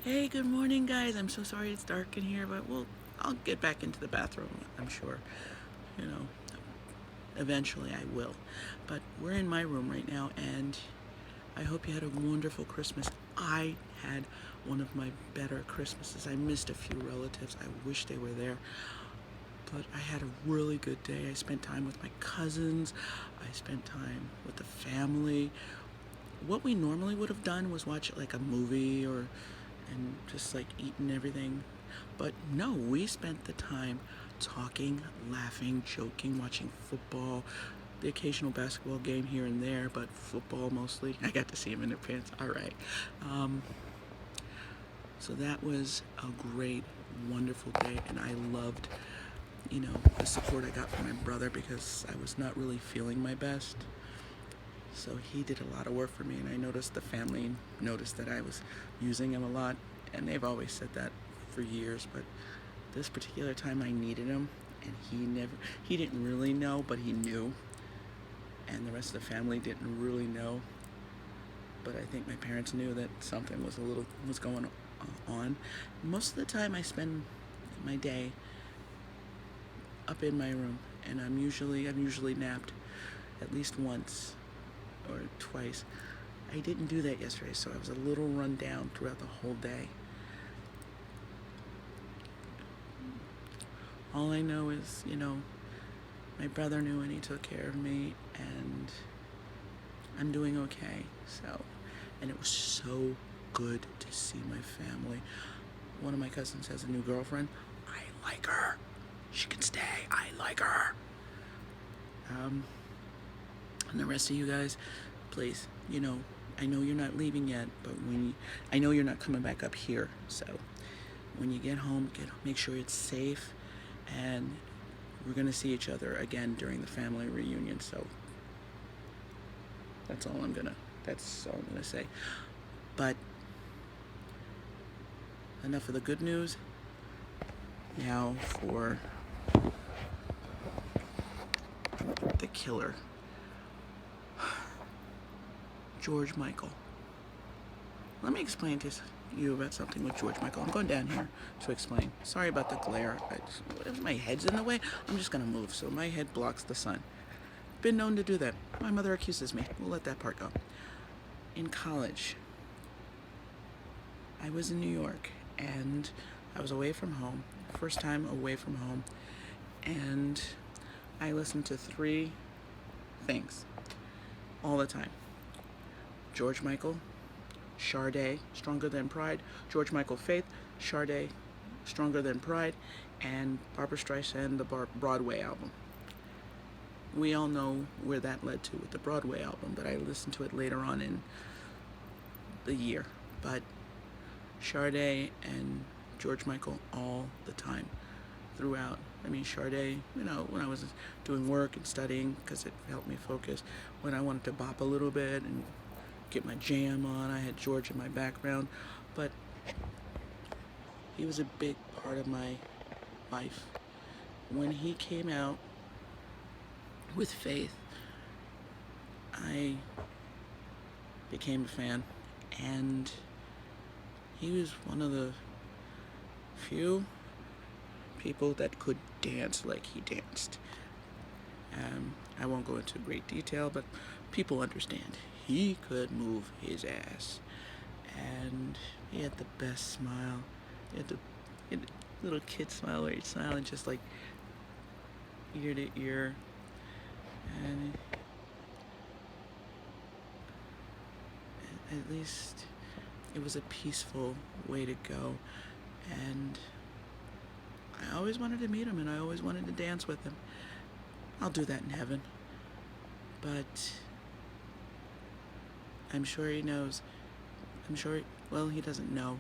Hey, good morning, guys. I'm so sorry it's dark in here, but I'll get back into the bathroom, I'm sure. You know, eventually I will. But we're in my room right now, and I hope you had a wonderful Christmas. I had one of my better Christmases. I missed a few relatives. I wish they were there. But I had a really good day. I spent time with my cousins. I spent time with the family. What we normally would have done was watch like a movie or and just like eating everything. But no, we spent the time talking, laughing, joking, watching football, the occasional basketball game here and there, but football mostly. I got to see him in their pants. All right. Um, so that was a great, wonderful day, and I loved, the support I got from my brother because I was not really feeling my best. So he did a lot of work for me, and I noticed the family noticed that I was using him a lot, and they've always said that for years, but this particular time I needed him, and he didn't really know, but he knew, and the rest of the family didn't really know, but I think my parents knew that something was going on. Most of the time I spend my day up in my room, and I'm usually napped at least once or twice. I didn't do that yesterday, so I was a little run down throughout the whole day. All I know is, my brother knew and he took care of me, and I'm doing okay. And it was so good to see my family. One of my cousins has a new girlfriend. I like her. She can stay. I like her. And the rest of you guys, please, I know you're not leaving yet, but I know you're not coming back up here. So when you get home, make sure it's safe, and we're gonna see each other again during the family reunion. So that's all I'm gonna say. But enough of the good news. Now for the killer, George Michael. Let me explain to you about something with George Michael. I'm going down here to explain. Sorry about the glare. If my head's in the way, I'm just going to move so my head blocks the sun. Been known to do that. My mother accuses me. We'll let that part go. In college, I was in New York, and I was away from home. First time away from home. And I listened to three things all the time. George Michael, Sade, Stronger Than Pride, George Michael Faith, Sade, Stronger Than Pride, and Barbra Streisand, the Broadway album. We all know where that led to with the Broadway album, but I listened to it later on in the year. But Sade and George Michael all the time, throughout. I mean, Sade, when I was doing work and studying, because it helped me focus. When I wanted to bop a little bit and get my jam on, I had George in my background. But he was a big part of my life. When he came out with Faith, I became a fan, and he was one of the few people that could dance like he danced. I won't go into great detail, but people understand. He could move his ass, and he had the best smile. He had the little kid smile where he'd smile and just like ear to ear, and at least it was a peaceful way to go. And I always wanted to meet him, and I always wanted to dance with him. I'll do that in heaven. But I'm sure he knows. He doesn't know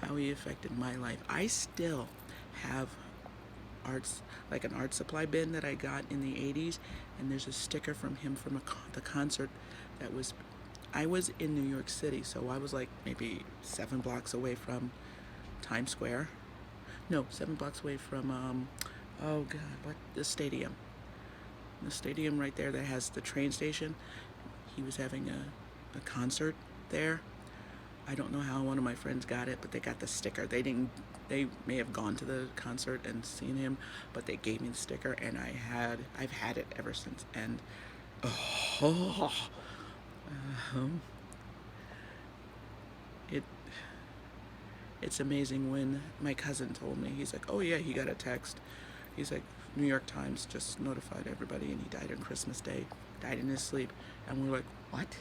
how he affected my life. I still have like an art supply bin that I got in the 80s, and there's a sticker from him from the concert I was in New York City, so I was like maybe 7 blocks away from Times Square. No, 7 blocks away from, the stadium. The stadium right there that has the train station. He was having a concert there. I don't know how one of my friends got it, but they got the sticker. They didn't. They may have gone to the concert and seen him, but they gave me the sticker, and I've had it ever since. And oh, um, it it's amazing when my cousin told me. He's like, "Oh yeah, he got a text." He's like, "New York Times just notified everybody, and he died on Christmas Day. Died in his sleep." And we're like, "What?"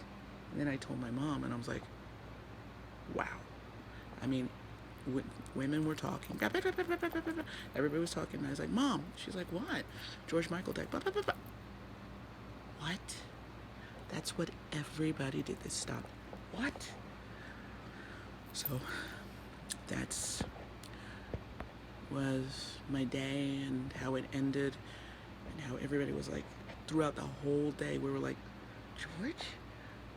And then I told my mom, and I was like, "Wow." I mean, women were talking. Everybody was talking. And I was like, "Mom." She's like, "What?" George Michael died. What? That's what everybody did. They stopped. What? So that's was my day and how it ended and how everybody was like throughout the whole day we were like, George?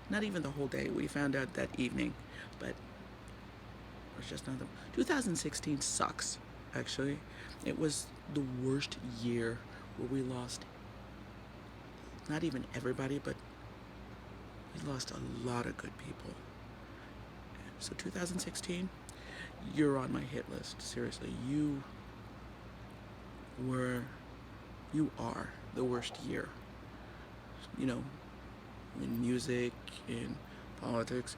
Not even the whole day. We found out that evening, but it was just another. 2016 sucks, actually. It was the worst year where we lost not even everybody, but we lost a lot of good people. So 2016, you're on my hit list. Seriously, you are the worst year. You know, in music, in politics.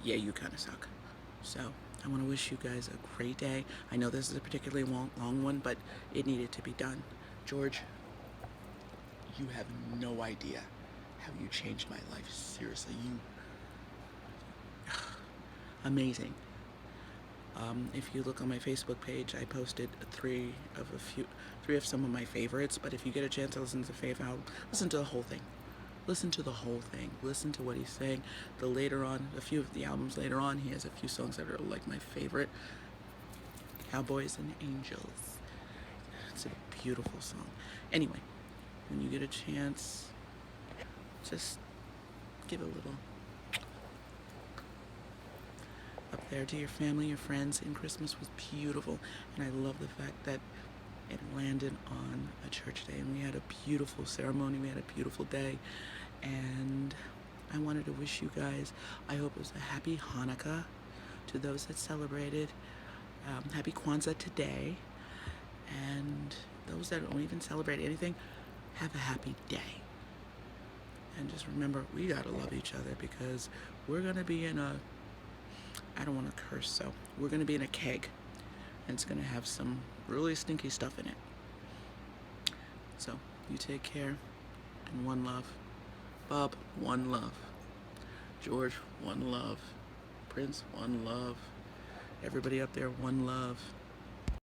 Yeah, you kind of suck. So I want to wish you guys a great day. I know this is a particularly long one, but it needed to be done. George, you have no idea how you changed my life. Seriously, you amazing. If you look on my Facebook page, I posted three of some of my favorites. But if you get a chance to listen to the favorite album, listen to the whole thing. Listen to the whole thing. Listen to what he's saying. A few of the albums later on, he has a few songs that are like my favorite. Cowboys and Angels. It's a beautiful song. Anyway, when you get a chance, just give a little up there to your family, your friends, and Christmas was beautiful. And I love the fact that it landed on a church day, and we had a beautiful ceremony. We had a beautiful day, and I wanted to wish you guys, I hope it was a happy Hanukkah to those that celebrated, happy Kwanzaa today, and those that don't even celebrate anything, have a happy day. And just remember, we gotta love each other, because we're gonna be in a, I don't want to curse, so we're going to be in a keg, and it's going to have some really stinky stuff in it. So you take care, and one love. Bob, one love. George, one love. Prince, one love. Everybody up there, one love.